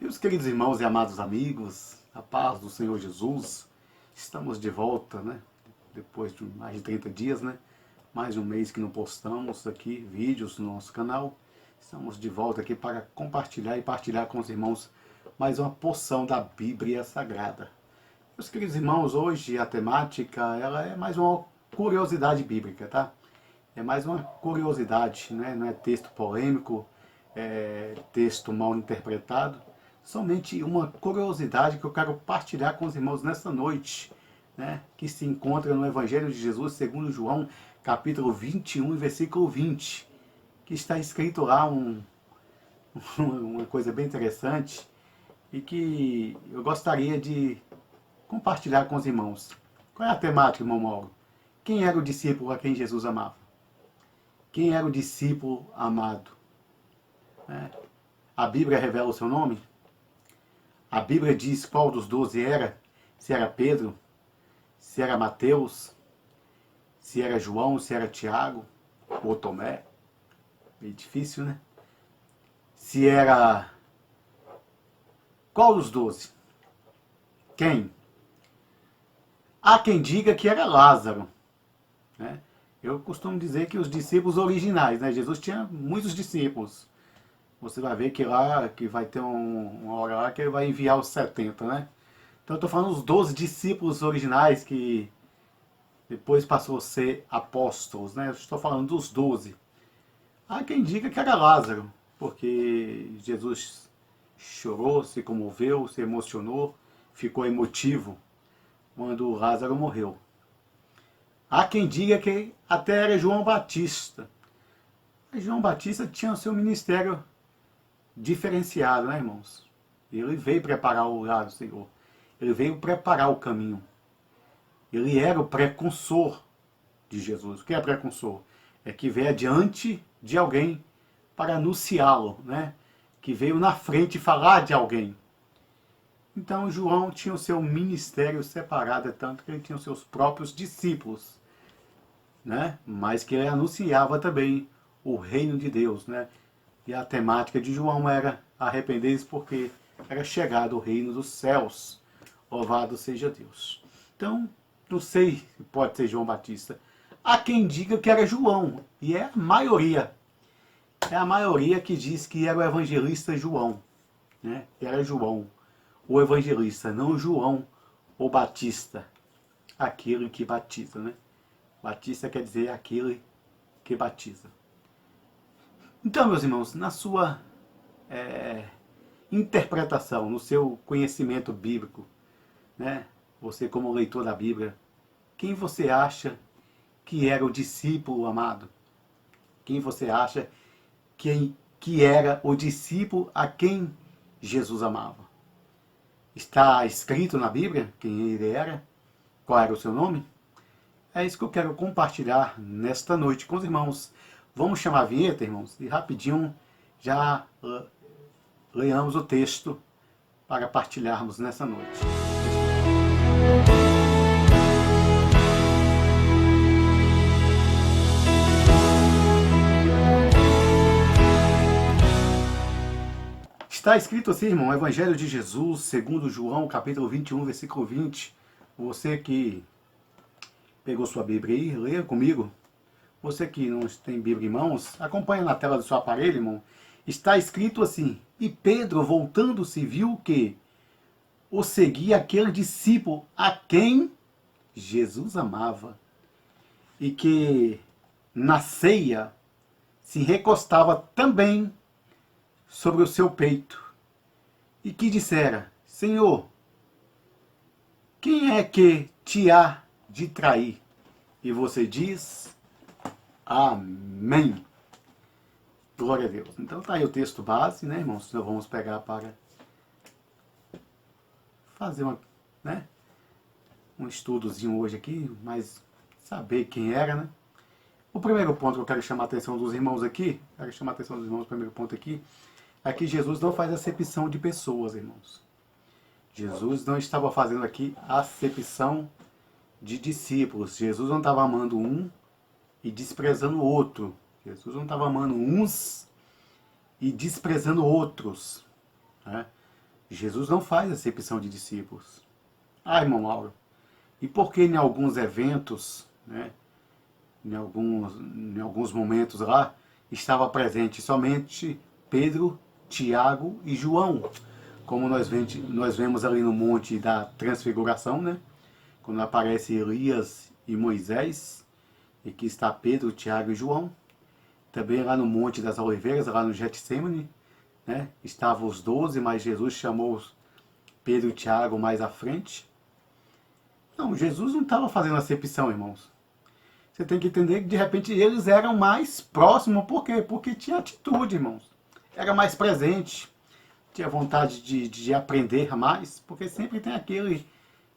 Meus queridos irmãos e amados amigos, a paz do Senhor Jesus, estamos de volta, né? Depois de mais de 30 dias, né? Mais de um mês que não postamos aqui vídeos no nosso canal. Estamos de volta aqui para compartilhar e partilhar com os irmãos mais uma porção da Bíblia Sagrada. Meus queridos irmãos, hoje a temática ela é mais uma curiosidade bíblica, tá? É mais uma curiosidade, né? Não é texto polêmico, é texto mal interpretado. Somente uma curiosidade que eu quero partilhar com os irmãos nesta noite, né? Que se encontra no Evangelho de Jesus segundo João, capítulo 21, versículo 20, que está escrito lá uma coisa bem interessante e que eu gostaria de compartilhar com os irmãos. Qual é a temática, irmão Mauro? Quem era o discípulo a quem Jesus amava? Quem era o discípulo amado? A Bíblia revela o seu nome? A Bíblia diz qual dos 12 era? Se era Pedro, se era Mateus, se era João, se era Tiago ou Tomé. Meio difícil, né? Se era... Qual dos 12? Quem? Há quem diga que era Lázaro, né? Eu costumo dizer que os discípulos originais, né? Jesus tinha muitos discípulos. Você vai ver que lá, que vai ter uma hora lá que ele vai enviar os 70, né? Então eu estou falando dos 12 discípulos originais que depois passou a ser apóstolos, né? Eu estou falando dos 12. Há quem diga que era Lázaro, porque Jesus chorou, se comoveu, se emocionou, ficou emotivo quando Lázaro morreu. Há quem diga que até era João Batista. Mas João Batista tinha o seu ministério diferenciado, né, irmãos? Ele veio preparar o lugar do Senhor. Ele veio preparar o caminho. Ele era o precursor de Jesus. O que é precursor? É que veio adiante de alguém para anunciá-lo, né? Que veio na frente falar de alguém. Então João tinha o seu ministério separado, é tanto que ele tinha os seus próprios discípulos, né? Mas que ele anunciava também o reino de Deus, né? E a temática de João era arrepender-se porque era chegado o reino dos céus. Louvado seja Deus. Então, não sei se pode ser João Batista. Há quem diga que era João, e é a maioria. É a maioria que diz que era o evangelista João, né? Era João, o evangelista, não João o Batista, aquele que batiza, né? Batista quer dizer aquele que batiza. Então, meus irmãos, na sua interpretação, no seu conhecimento bíblico, né? Você como leitor da Bíblia, quem você acha que era o discípulo amado? Quem você acha que era o discípulo a quem Jesus amava? Está escrito na Bíblia quem ele era? Qual era o seu nome? É isso que eu quero compartilhar nesta noite com os irmãos. Vamos chamar a vinheta, irmãos, e rapidinho já leamos o texto para partilharmos nessa noite. Está escrito assim, irmão, o Evangelho de Jesus, segundo João, capítulo 21, versículo 20. Você que pegou sua Bíblia aí, leia comigo. Você que não tem Bíblia em mãos, acompanha na tela do seu aparelho, irmão. Está escrito assim: E Pedro, voltando-se, viu que o seguia aquele discípulo a quem Jesus amava, e que na ceia se recostava também sobre o seu peito, e que dissera: Senhor, quem é que te há de trair? E você diz: Amém. Glória a Deus. Então tá aí o texto base, né, irmãos? Nós vamos pegar para fazer um estudozinho hoje aqui, mas saber quem era, né? O primeiro ponto que eu quero chamar a atenção dos irmãos aqui, o primeiro ponto aqui, é que Jesus não faz acepção de pessoas, irmãos. Jesus não estava fazendo aqui acepção de discípulos. Jesus não estava amando um e desprezando o outro. Jesus não estava amando uns e desprezando outros, né? Jesus não faz acepção de discípulos. Ah, irmão Mauro, e por que em alguns eventos, né, em alguns momentos lá, estava presente somente Pedro, Tiago e João? Como nós vemos ali no Monte da Transfiguração, né, quando aparece Elias e Moisés, e que está Pedro, Tiago e João. Também lá no Monte das Oliveiras, lá no Getsemane, né, estavam os 12, mas Jesus chamou Pedro e Tiago mais à frente. Não, Jesus não estava fazendo acepção, irmãos. Você tem que entender que de repente eles eram mais próximos. Por quê? Porque tinha atitude, irmãos. Era mais presente. Tinha vontade de aprender mais. Porque sempre tem aquele,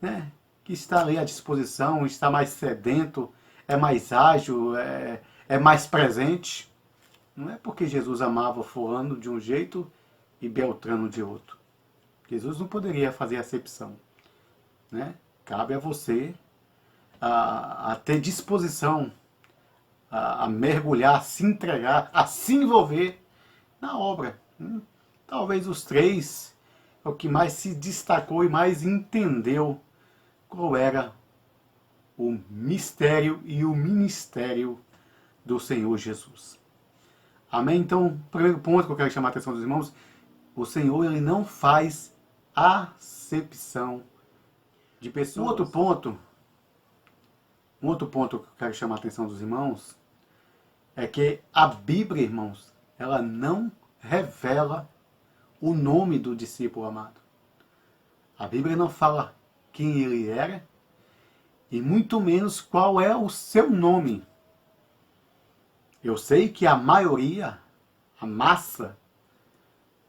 né, que está ali à disposição, está mais sedento, é mais ágil, é mais presente. Não é porque Jesus amava fulano de um jeito e Beltrano de outro. Jesus não poderia fazer acepção, né? Cabe a você a ter disposição, a mergulhar, a se entregar, a se envolver na obra. Talvez os três é o que mais se destacou e mais entendeu qual era o mistério e o ministério do Senhor Jesus. Amém? Então, o primeiro ponto que eu quero chamar a atenção dos irmãos, o Senhor ele não faz acepção de pessoas. Um outro ponto que eu quero chamar a atenção dos irmãos é que a Bíblia, irmãos, ela não revela o nome do discípulo amado. A Bíblia não fala quem ele era e muito menos qual é o seu nome. Eu sei que a maioria, a massa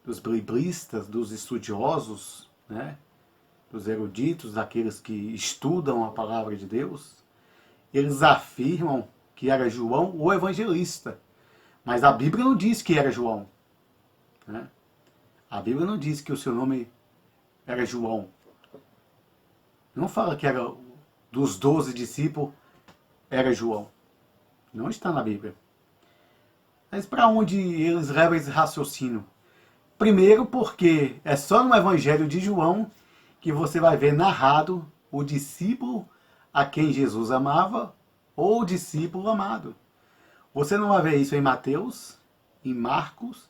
dos biblistas, dos estudiosos, né, dos eruditos, daqueles que estudam a palavra de Deus, eles afirmam que era João o evangelista. Mas a Bíblia não diz que era João, né? A Bíblia não diz que o seu nome era João. Não fala que era dos 12 discípulos, era João. Não está na Bíblia. Mas para onde eles levam esse raciocínio? Primeiro porque é só no Evangelho de João que você vai ver narrado o discípulo a quem Jesus amava ou o discípulo amado. Você não vai ver isso em Mateus, em Marcos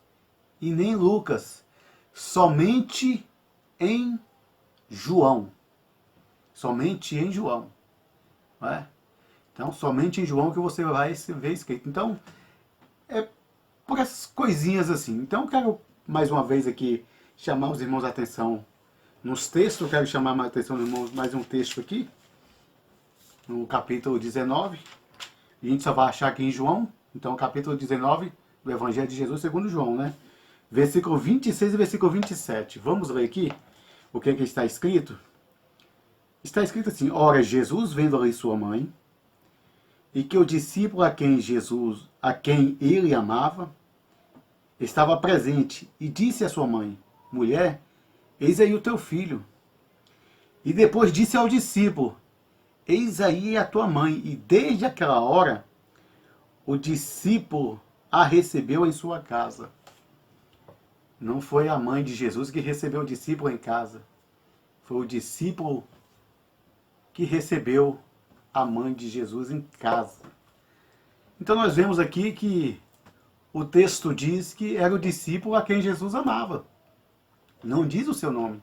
e nem em Lucas. Somente em João. Somente em João. Não é? Então, somente em João que você vai ver escrito. Então, é por essas coisinhas assim. Então, eu quero mais uma vez aqui chamar os irmãos a atenção nos textos. Eu quero chamar a atenção dos irmãos mais um texto aqui. No capítulo 19. A gente só vai achar aqui em João. Então, capítulo 19 do Evangelho de Jesus segundo João, né? Versículo 26 e versículo 27. Vamos ler aqui o que está escrito? Está escrito assim: ora, Jesus, vendo ali sua mãe, e que o discípulo a quem ele amava, estava presente, e disse à sua mãe: mulher, eis aí o teu filho. E depois disse ao discípulo: eis aí a tua mãe. E desde aquela hora, o discípulo a recebeu em sua casa. Não foi a mãe de Jesus que recebeu o discípulo em casa. Foi o discípulo que recebeu a mãe de Jesus em casa. Então nós vemos aqui que o texto diz que era o discípulo a quem Jesus amava. Não diz o seu nome.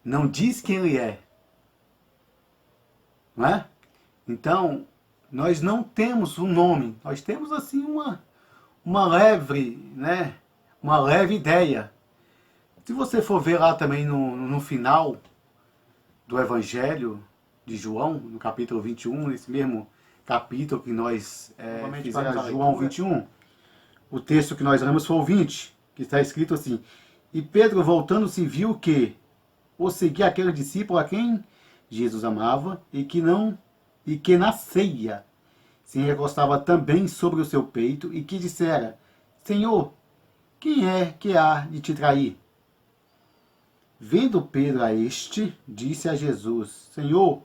Não diz quem ele é. Não é? Então, nós não temos um nome. Nós temos assim uma leve, né? Uma leve ideia. Se você for ver lá também no final do Evangelho de João, no capítulo 21, nesse mesmo capítulo que nós fizemos, João 21, o texto que nós lemos foi o 20, que está escrito assim: e Pedro, voltando-se, viu que o seguia aquele discípulo a quem Jesus amava e que na ceia se recostava também sobre o seu peito e que dissera: Senhor, quem é que há de te trair? Vendo Pedro a este, disse a Jesus: Senhor,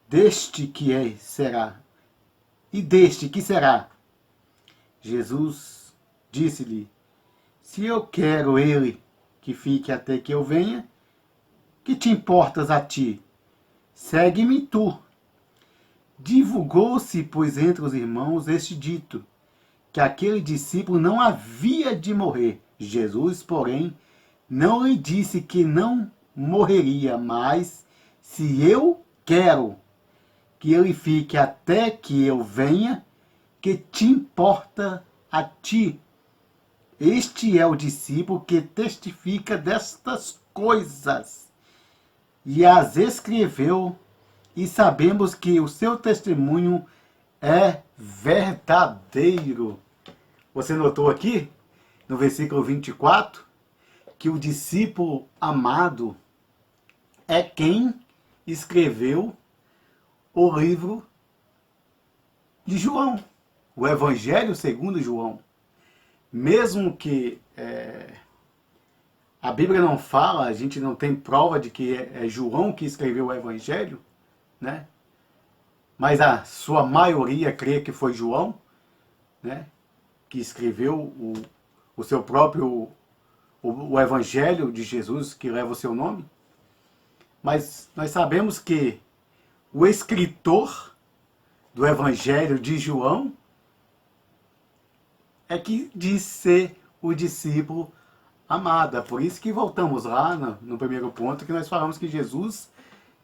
deste que é, será. E deste que será? Jesus disse-lhe: se eu quero ele, que fique até que eu venha? Que te importas a ti? Segue-me tu. Divulgou-se, pois, entre os irmãos este dito, que aquele discípulo não havia de morrer. Jesus, porém, não lhe disse que não morreria, mas se eu quero que ele fique até que eu venha, que te importa a ti? Este é o discípulo que testifica destas coisas e as escreveu, e sabemos que o seu testemunho é verdadeiro. Você notou aqui, no versículo 24, que o discípulo amado é quem escreveu o livro de João, o Evangelho segundo João. Mesmo que a Bíblia não fala, a gente não tem prova de que é João que escreveu o Evangelho, né? Mas a sua maioria crê que foi João, né? Que escreveu o seu próprio o Evangelho de Jesus, que leva o seu nome. Mas nós sabemos que o escritor do Evangelho de João é que diz ser o discípulo amado. Por isso que voltamos lá no primeiro ponto, que nós falamos que Jesus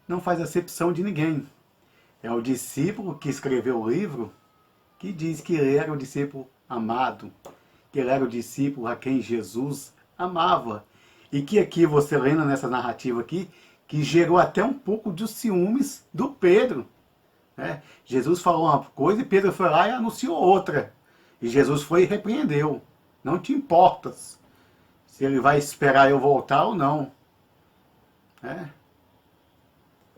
não faz acepção de ninguém. É o discípulo que escreveu o livro que diz que ele era o discípulo amado, que ele era o discípulo a quem Jesus amava. E que aqui, você lendo nessa narrativa aqui, que gerou até um pouco de ciúmes do Pedro. Né? Jesus falou uma coisa e Pedro foi lá e anunciou outra. E Jesus foi e repreendeu. Não te importas se ele vai esperar eu voltar ou não.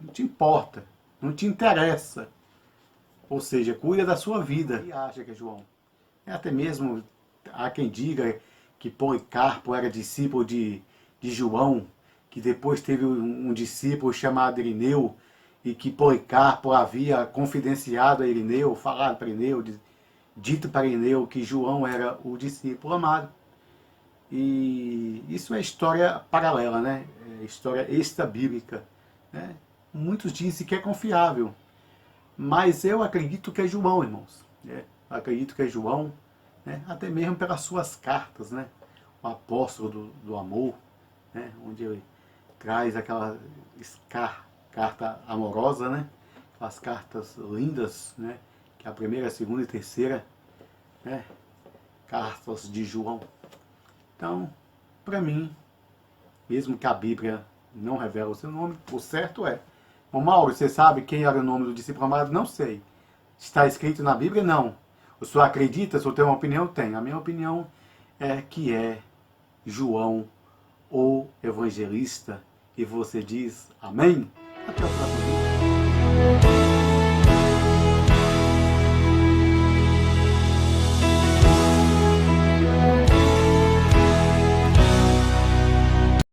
Não te importa. Não te interessa. Ou seja, cuida da sua vida. E acha que é João? Até mesmo há quem diga que Policarpo era discípulo de João, que depois teve um discípulo chamado Irineu, e que Policarpo havia confidenciado a Irineu, falado para Irineu, dito para Irineu que João era o discípulo amado. E isso é história paralela, né? É história extra-bíblica. Né? Muitos dizem que é confiável, mas eu acredito que é João, irmãos. Acredito que é João, né? Até mesmo pelas suas cartas, né? O apóstolo do amor, né? Onde ele traz aquela carta amorosa, né? Aquelas cartas lindas, né? Que é a primeira, a segunda e a terceira, né? Cartas de João. Então, para mim, mesmo que a Bíblia não revela o seu nome, o certo é. Ô Mauro, você sabe quem era o nome do discípulo amado? Não sei. Está escrito na Bíblia? Não. O senhor acredita? Se eu tenho uma opinião, tem. A minha opinião é que é João, o evangelista. E você diz amém? Até o próximo vídeo.